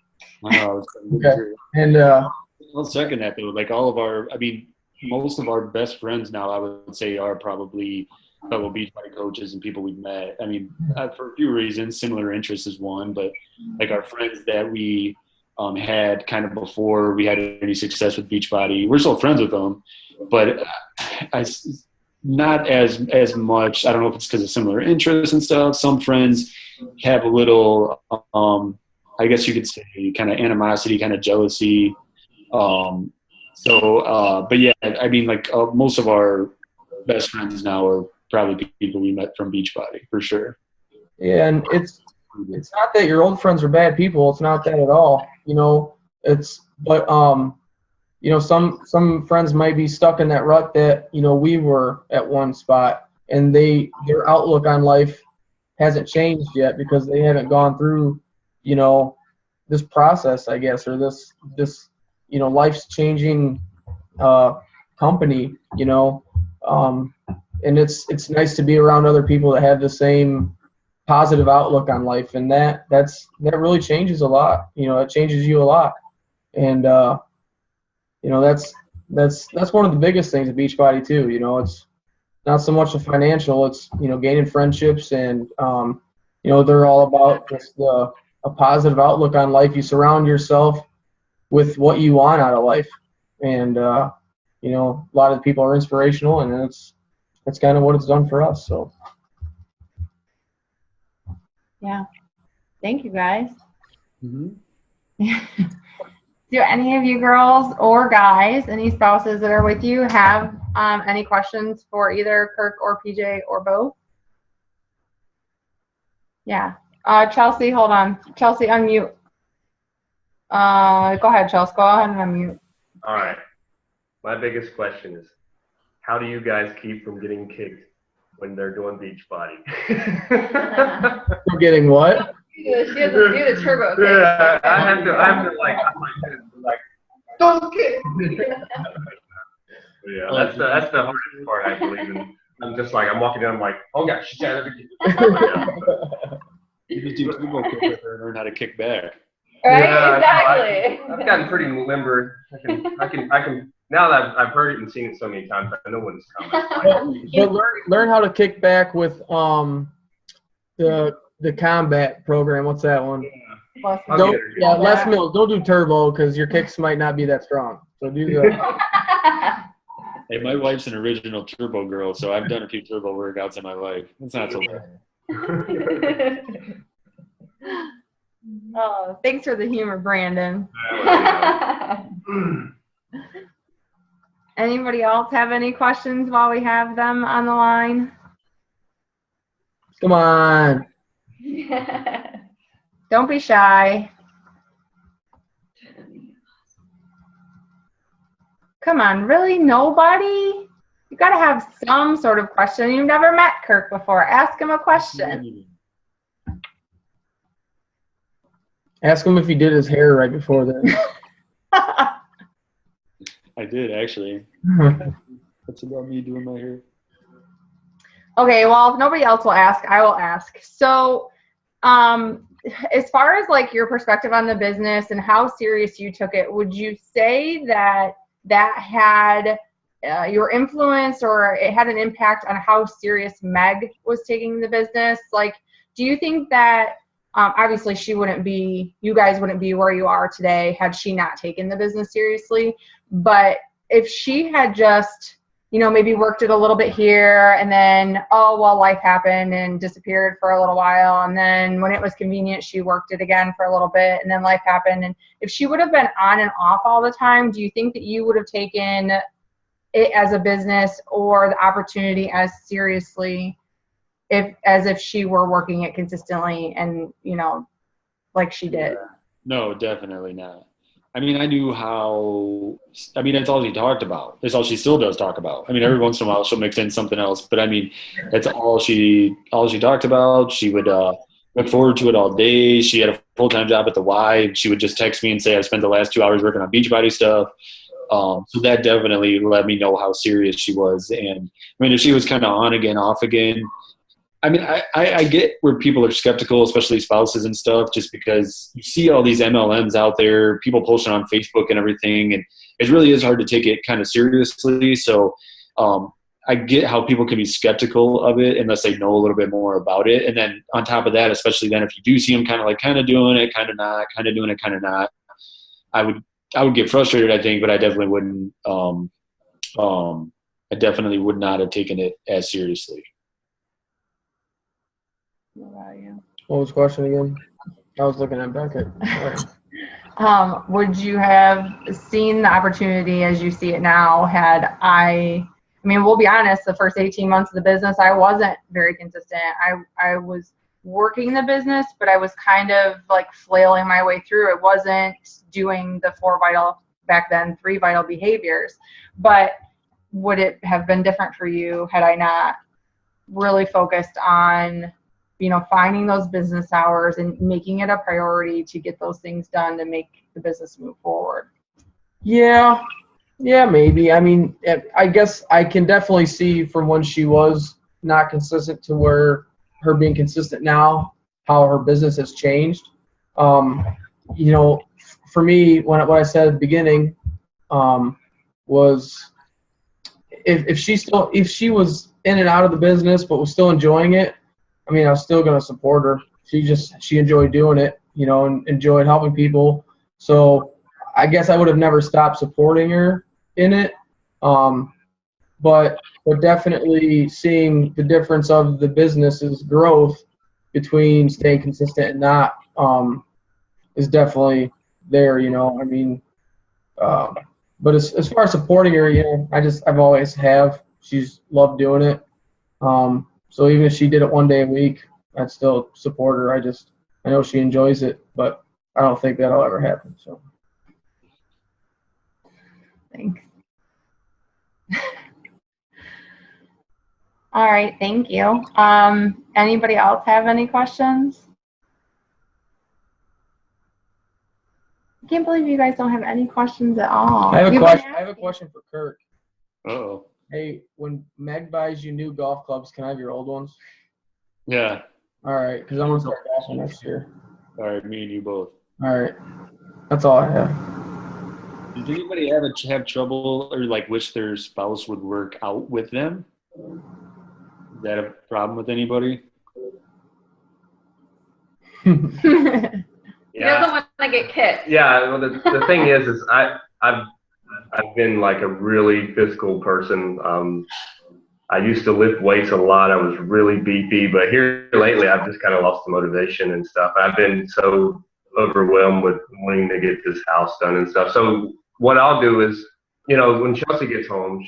Speaker 2: Wow.
Speaker 3: Okay. And
Speaker 2: I'll second that, though. Like most of our best friends now, I would say, are probably fellow Beachbody coaches and people we've met. For a few reasons, similar interests is one, but like our friends that we had kind of before we had any success with Beachbody, we're still friends with them, but not as much. I don't know if it's because of similar interests and stuff. Some friends have a little, I guess you could say, kind of animosity, kind of jealousy. But yeah, most of our best friends now are probably people we met from Beachbody, for sure.
Speaker 3: Yeah, and it's not that your old friends are bad people. It's not that at all. Some friends might be stuck in that rut that, we were at one spot, and their outlook on life hasn't changed yet because they haven't gone through, this process, I guess, or this life's changing company, and it's nice to be around other people that have the same positive outlook on life, and that really changes a lot. It changes you a lot, and that's one of the biggest things at Beachbody too. It's not so much the financial; it's gaining friendships, and they're all about just a positive outlook on life. You surround yourself with what you want out of life, and a lot of people are inspirational, and it's kind of what it's done for us. So
Speaker 1: yeah, thank you guys.
Speaker 2: Mm-hmm.
Speaker 1: Do any of you girls or guys, any spouses that are with you, have any questions for either Kirk or PJ or both? Yeah. Chelsea, hold on. Chelsea, unmute. Go ahead, Chelsea. Go ahead and unmute.
Speaker 4: All right. My biggest question is, how do you guys keep from getting kicked when they're doing Beachbody?
Speaker 3: We're getting what?
Speaker 1: She has to do the turbo kick.
Speaker 4: Yeah, I have to like don't kick. Yeah, that's the hardest part, I believe. And I'm just like, I'm walking down, I'm like, oh gosh, she's trying to kick.
Speaker 2: You just do turbo kick with her and learn how to kick back.
Speaker 1: Right?
Speaker 4: Yeah,
Speaker 1: exactly.
Speaker 4: I've gotten pretty limber. I can. Now that I've heard it and seen it so many times, I know when it's coming.
Speaker 3: But learn how to kick back with the combat program. What's that one? Les Mills. Don't do turbo because your kicks might not be that strong. So do the.
Speaker 2: Hey, my wife's an original turbo girl, so I've done a few turbo workouts in my life. It's not so bad.
Speaker 1: Oh, thanks for the humor, Brandon. Anybody else have any questions while we have them on the line?
Speaker 3: Come on.
Speaker 1: Don't be shy. Come on, really? Nobody? You got to have some sort of question. You've never met Kirk before. Ask him a question.
Speaker 3: Ask him if he did his hair right before then.
Speaker 2: I did, actually. What's about me doing my hair?
Speaker 1: Okay, well, if nobody else will ask, I will ask. So, as far as like your perspective on the business and how serious you took it, would you say that had your influence or it had an impact on how serious Meg was taking the business? Like, do you think that obviously you guys wouldn't be where you are today had she not taken the business seriously, but if she had just, maybe worked it a little bit here and then, life happened and disappeared for a little while. And then when it was convenient, she worked it again for a little bit and then life happened. And if she would have been on and off all the time, do you think that you would have taken it as a business or the opportunity as seriously as if she were working it consistently and, you know, like she did.
Speaker 2: No, definitely not. I mean, I knew how – I mean, that's all she talked about. That's all she still does talk about. I mean, every once in a while she'll mix in something else. But, I mean, that's all she talked about. She would look forward to it all day. She had a full-time job at the Y. She would just text me and say, I spent the last 2 hours working on Beachbody stuff. So that definitely let me know how serious she was. And, I mean, if she was kind of on again, off again – I mean, I get where people are skeptical, especially spouses and stuff, just because you see all these MLMs out there, people posting on Facebook and everything, and it really is hard to take it kind of seriously. So I get how people can be skeptical of it unless they know a little bit more about it. And then on top of that, especially then if you do see them kind of doing it, kind of not, kind of doing it, kind of not, I would get frustrated, I think, but I definitely wouldn't. I definitely would not have taken it as seriously.
Speaker 3: What was the question again? I was looking at Beckett.
Speaker 1: Would you have seen the opportunity as you see it now had I mean, we'll be honest, the first 18 months of the business, I wasn't very consistent. I was working the business, but I was kind of like flailing my way through. It wasn't doing the 3 vital behaviors. But would it have been different for you had I not really focused on, you know, finding those business hours and making it a priority to get those things done to make the business move forward?
Speaker 3: Yeah, maybe. I mean, I guess I can definitely see from when she was not consistent to where her being consistent now, how her business has changed. You know, for me, what I said at the beginning was if she was in and out of the business but was still enjoying it, I mean, I was still going to support her. She enjoyed doing it, you know, and enjoyed helping people. So I guess I would have never stopped supporting her in it. But definitely seeing the difference of the business's growth between staying consistent and not is definitely there, you know. I mean, but as far as supporting her, you know, I've always have. She's loved doing it. So even if she did it 1 day a week, I'd still support her. I know she enjoys it, but I don't think that'll ever happen. So.
Speaker 1: Thanks. All right, thank you. Anybody else have any questions? I can't believe you guys don't have any questions at all.
Speaker 3: I have a question for Kirk.
Speaker 2: Uh-oh.
Speaker 3: Hey, when Meg buys you new golf clubs, can I have your old ones?
Speaker 2: Yeah.
Speaker 3: All right, because I want to start golfing next year.
Speaker 2: All right, me and you both.
Speaker 3: All right. That's all I have.
Speaker 2: Does anybody ever have trouble or like wish their spouse would work out with them? Is that a problem with anybody?
Speaker 1: He doesn't want to get kicked.
Speaker 4: Yeah. Well, the thing is I've been like a really physical person. I used to lift weights a lot. I was really beefy, but here lately I've just kind of lost the motivation and stuff. I've been so overwhelmed with wanting to get this house done and stuff. So what I'll do is, you know, when Chelsea gets home,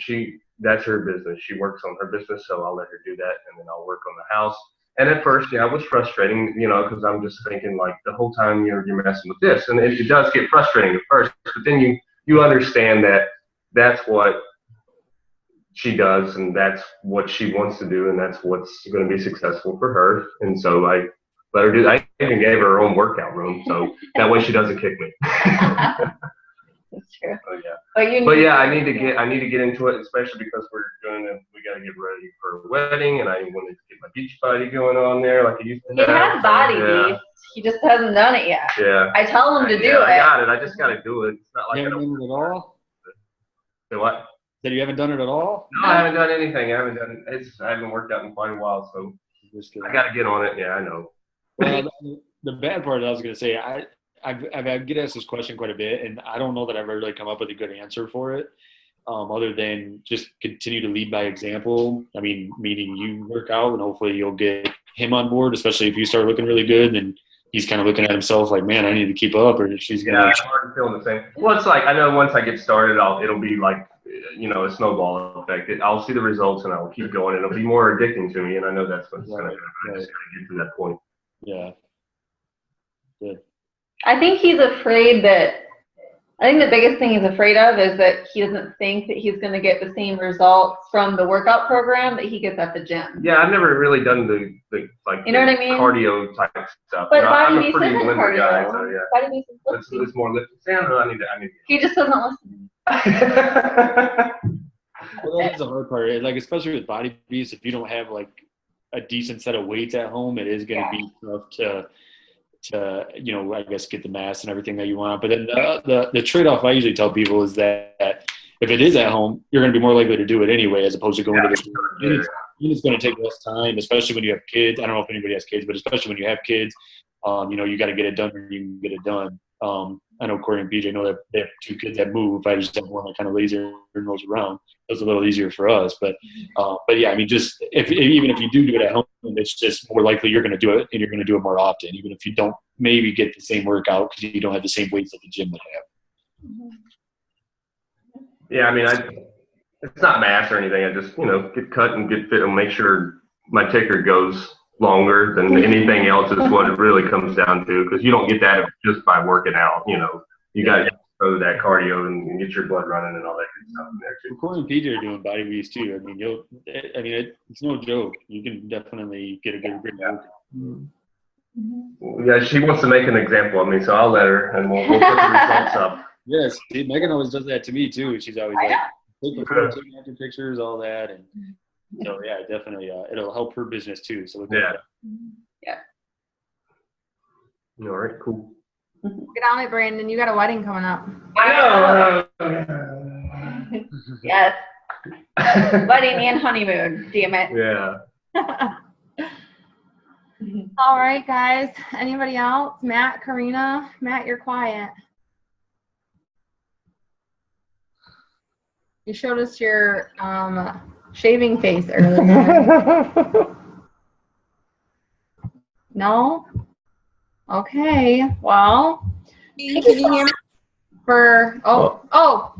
Speaker 4: that's her business. She works on her business, so I'll let her do that, and then I'll work on the house. And at first, yeah, it was frustrating, you know, because I'm just thinking like the whole time you're messing with this, and it does get frustrating at first, but then you understand that that's what she does, and that's what she wants to do, and that's what's going to be successful for her. And so I let her do that. I even gave her own workout room, so that way she doesn't kick me.
Speaker 1: That's true.
Speaker 4: Oh, yeah. But yeah, I need to get into it, especially because we got to get ready for a wedding, and I want to get my Beachbody going on there like I used to.
Speaker 1: He has body beef. He just hasn't done it yet.
Speaker 4: Yeah.
Speaker 1: I tell him to do it.
Speaker 4: I got it. I just got to do it. It's not like
Speaker 2: You haven't done it at all?
Speaker 4: Say what?
Speaker 2: Said you haven't done it at all?
Speaker 4: No, I haven't done anything. I haven't worked out in quite a while, so I got to get on it. Yeah, I know.
Speaker 2: Well, the bad part I was going to say, I get asked this question quite a bit, and I don't know that I've ever really come up with a good answer for it, other than just continue to lead by example. I mean, meaning you work out, and hopefully you'll get him on board, especially if you start looking really good, and he's kind of looking at himself like, man, I need to keep up, or she's going to.
Speaker 4: Yeah, I'm feeling the same. Well, it's like, I know once I get started, it'll be like a snowball effect. I'll see the results and I'll keep going. It'll be more addicting to me, and I know that's what's going to happen. I just got to get to that point.
Speaker 2: Yeah. Good.
Speaker 5: I think he's afraid that. I think the biggest thing he's afraid of is that he doesn't think that he's going to get the same results from the workout program that he gets at the gym.
Speaker 4: Yeah, I've never really done the like
Speaker 5: you know what I mean?
Speaker 4: cardio type stuff.
Speaker 5: But
Speaker 4: I'm
Speaker 5: Body
Speaker 4: a pretty
Speaker 5: isn't
Speaker 4: limber
Speaker 5: cardio.
Speaker 4: guy, so yeah.
Speaker 5: Body Beast is lifting.
Speaker 4: It's more lifting. I need to.
Speaker 5: He just doesn't listen.
Speaker 2: Well, that's the hard part. Like, especially with Body Beast, if you don't have like a decent set of weights at home, it is going to be tough to I guess get the mass and everything that you want. But then the trade-off I usually tell people is that if it is at home, you're going to be more likely to do it anyway, as opposed to going to the gym. It's going to take less time, especially when you have kids. I don't know if anybody has kids, but especially when you have kids, you got to get it done when you can get it done. I know Corey and PJ know that they have 2 kids that move. I just have one that kind of lays there and rolls around. It's a little easier for us. But yeah, I mean, just even if you do it at home, it's just more likely you're going to do it, and you're going to do it more often, even if you don't maybe get the same workout because you don't have the same weights that the gym would have.
Speaker 4: Yeah, I mean, it's not mass or anything. I just, get cut and get fit and make sure my ticker goes longer than anything else is what it really comes down to, because you don't get that just by working out. You got to go that cardio and get your blood running and all that good stuff in there too.
Speaker 2: Corey and PJ are doing Body Beast too. I mean, it's no joke. You can definitely get a good workout.
Speaker 4: Yeah, she wants to make an example of me, so I'll let her, and we'll put the results up.
Speaker 2: Yes, Megan always does that to me too. She's always like, take after pictures, all that, and so yeah, definitely, it'll help her business too. So
Speaker 5: Yeah.
Speaker 4: All right, cool.
Speaker 1: Get on it, Brandon. You got a wedding coming up.
Speaker 5: I know. Yes. Wedding and honeymoon. Damn it.
Speaker 4: Yeah.
Speaker 1: All right, guys. Anybody else? Matt, Karina. Matt, you're quiet. You showed us your shaving face earlier. No? Okay. Well,
Speaker 6: Can you hear me?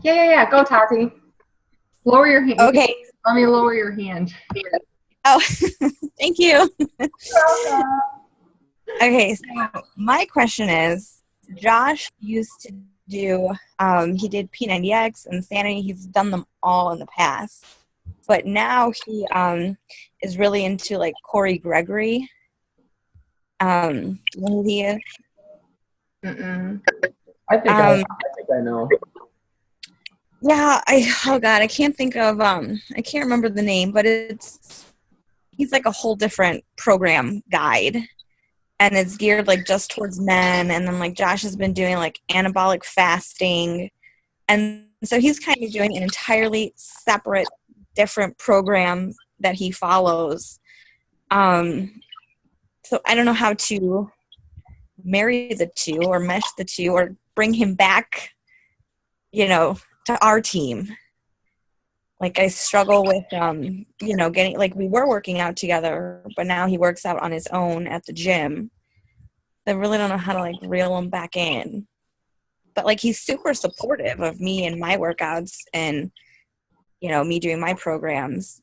Speaker 1: Yeah. Go, Tati. Lower your hand.
Speaker 6: Okay.
Speaker 1: Let me lower your hand.
Speaker 6: Oh, thank you. Okay, so my question is, Josh used to do, he did P90X and Sanity. He's done them all in the past. But now he is really into, like, Corey Gregory. Do you know who he is?
Speaker 3: I think I know.
Speaker 6: Yeah, I can't think of, I can't remember the name, but he's like a whole different program guide. And it's geared like just towards men. And then like Josh has been doing like anabolic fasting. And so he's kind of doing an entirely separate, different program that he follows. So I don't know how to marry the two or mesh the two or bring him back, to our team. Like I struggle with, getting, like we were working out together, but now he works out on his own at the gym. I really don't know how to like reel him back in. But like he's super supportive of me and my workouts and, me doing my programs.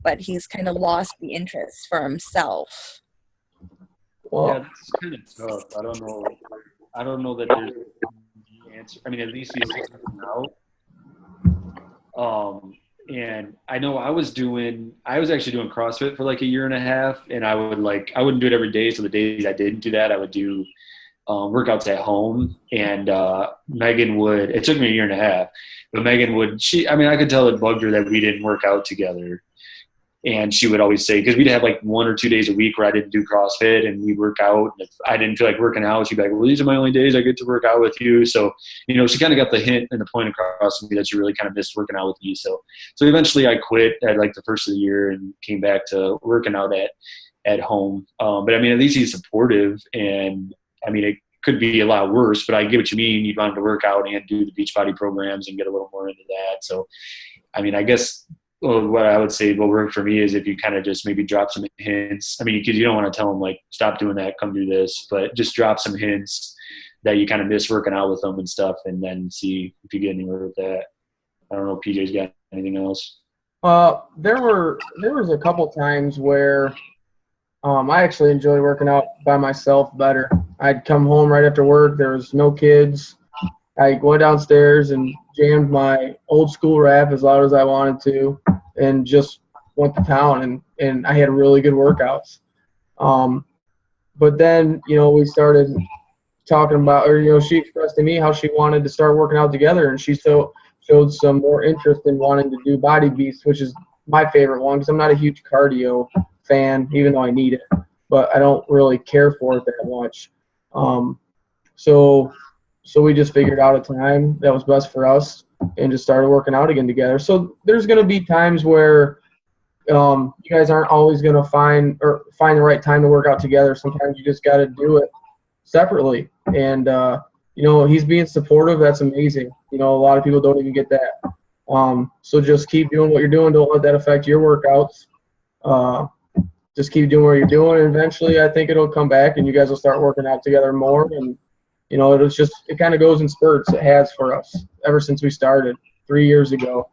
Speaker 6: But he's kind of lost the interest for himself.
Speaker 3: Well,
Speaker 2: yeah, that's kind of tough. I don't know that there's the answer. I mean, at least he's out. And I know I was actually doing CrossFit for like a year and a half, and I wouldn't do it every day. So the days I didn't do that, I would do workouts at home. And Megan would, it took me a year and a half, but Megan would, I could tell it bugged her that we didn't work out together. And she would always say, because we'd have like 1 or 2 days a week where I didn't do CrossFit and we'd work out. And if I didn't feel like working out, she'd be like, well, these are my only days I get to work out with you. So, she kind of got the hint and the point across to me that she really kind of missed working out with me. So eventually I quit at like the first of the year and came back to working out at home. But at least he's supportive, and it could be a lot worse, but I get what you mean. You'd want him to work out and do the Beachbody programs and get a little more into that. So, I guess, well, what I would say will work for me is if you kind of just maybe drop some hints. Because you don't want to tell them like, stop doing that, come do this, but just drop some hints that you kind of miss working out with them and stuff, and then see if you get anywhere with that. I don't know if PJ's got anything else.
Speaker 3: There was a couple times where I actually enjoy working out by myself better. I'd come home right after work. There was no kids. I went downstairs and jammed my old school rap as loud as I wanted to, and just went to town. And I had really good workouts. But then we started talking about, or she expressed to me how she wanted to start working out together, and she showed some more interest in wanting to do Body Beast, which is my favorite one because I'm not a huge cardio fan, even though I need it, but I don't really care for it that much. So we just figured out a time that was best for us and just started working out again together. So there's going to be times where you guys aren't always going to find the right time to work out together. Sometimes you just got to do it separately. And, he's being supportive. That's amazing. A lot of people don't even get that. So just keep doing what you're doing. Don't let that affect your workouts. Just keep doing what you're doing. And eventually I think it'll come back and you guys will start working out together more. And, it kind of goes in spurts. It has for us ever since we started 3 years ago,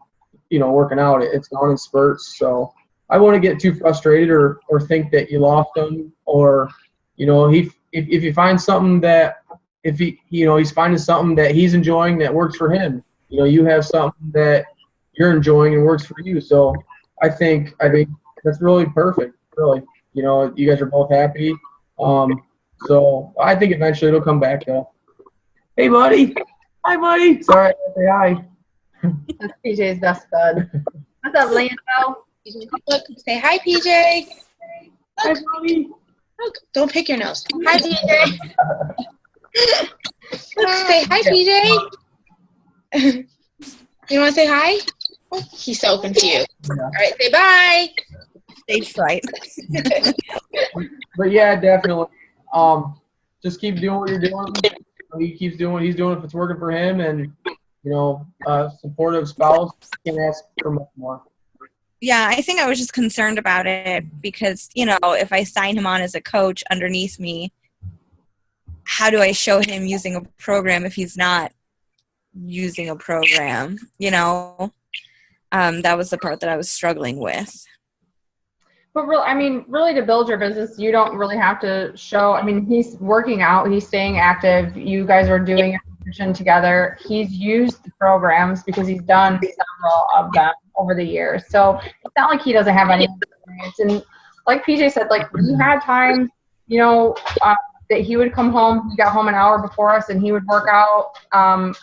Speaker 3: working out. It's gone in spurts. So I wouldn't get too frustrated or think that you lost him, or, if you find something that, he's finding something that he's enjoying that works for him, you have something that you're enjoying and works for you. So I think that's really perfect, really. You guys are both happy. So I think eventually it'll come back, though. Hey, buddy. Hi, buddy. Sorry, say hi.
Speaker 1: That's PJ's best bud. What's up, Lando?
Speaker 7: Look, say hi, PJ.
Speaker 3: Hi, buddy.
Speaker 7: Look, don't pick your nose. Hi, PJ. Look, say hi, PJ. You want to say hi? Oh, he's so confused.
Speaker 3: Yeah.
Speaker 7: All right, say bye.
Speaker 6: Stage fright.
Speaker 3: But yeah, definitely. Just keep doing what you're doing. He keeps doing what he's doing if it's working for him, and a supportive spouse can ask for much more.
Speaker 6: Yeah, I think I was just concerned about it because, if I sign him on as a coach underneath me, how do I show him using a program if he's not using a program? That was the part that I was struggling with.
Speaker 1: But really to build your business, you don't really have to show. He's working out, he's staying active. You guys are doing a nutrition together. He's used the programs because he's done several of them over the years. So it's not like he doesn't have any experience. And like PJ said, we had times, that he would come home. He got home an hour before us, and he would work out as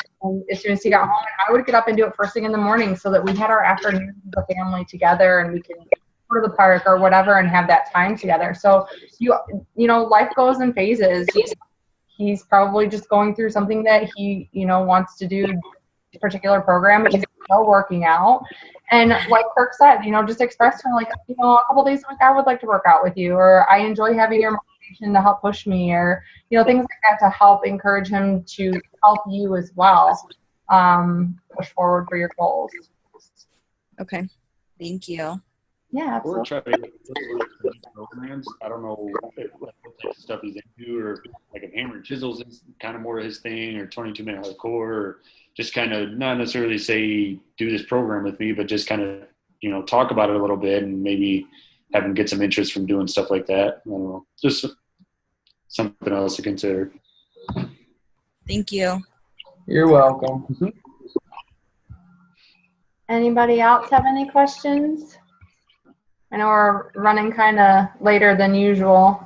Speaker 1: soon as he got home. And I would get up and do it first thing in the morning so that we had our afternoons as a family together, and we could go to the park or whatever and have that time together. So life goes in phases. He's probably just going through something that he wants to do a particular program. He's still working out, and like Kirk said, just express to him a couple days a week I would like to work out with you, or I enjoy having your motivation to help push me, or things like that to help encourage him to help you as well push forward for your goals.
Speaker 6: Okay, thank you.
Speaker 1: Yeah,
Speaker 2: We're
Speaker 1: absolutely.
Speaker 2: trying to programs. I don't know what type of stuff he's into, or if Hammer and Chisels is kind of more his thing, or 22-minute hardcore, or just kind of not necessarily say do this program with me, but just kind of talk about it a little bit and maybe have him get some interest from doing stuff like that. I don't know, just something else to consider.
Speaker 6: Thank you.
Speaker 3: You're welcome.
Speaker 1: Anybody else have any questions? I know we're running kind of later than usual.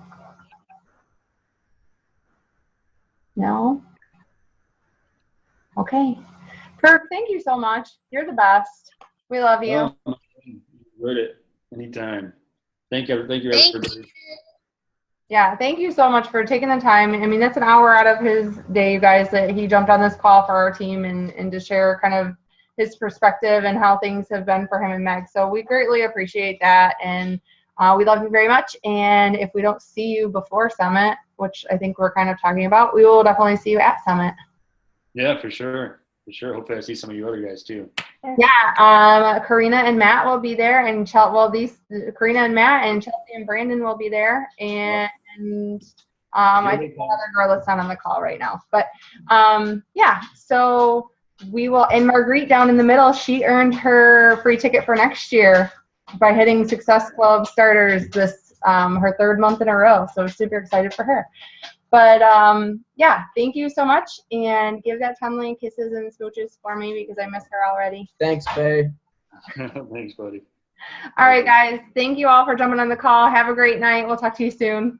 Speaker 1: No? Okay. Kirk, thank you so much. You're the best. We love you.
Speaker 2: Read it anytime. Thank you,
Speaker 7: Thank
Speaker 2: everybody.
Speaker 7: you.
Speaker 1: Yeah, thank you so much for taking the time. That's an hour out of his day, you guys, that he jumped on this call for our team and to share kind of his perspective and how things have been for him and Meg. So we greatly appreciate that, and we love you very much. And if we don't see you before Summit, which I think we're kind of talking about, we will definitely see you at Summit.
Speaker 2: Yeah, for sure. Hopefully I see some of you other guys too.
Speaker 1: Yeah, Karina and Matt will be there, and Karina and Matt and Chelsea and Brandon will be there, and I think another girl that's not on the call right now. But yeah, so we will, and Marguerite down in the middle, she earned her free ticket for next year by hitting Success Club starters this, her 3rd month in a row. So super excited for her. But yeah, thank you so much, and give that Tenley kisses and smooches for me because I miss her already.
Speaker 3: Thanks, Faye.
Speaker 2: Thanks, buddy.
Speaker 1: All right, guys. Thank you all for jumping on the call. Have a great night. We'll talk to you soon.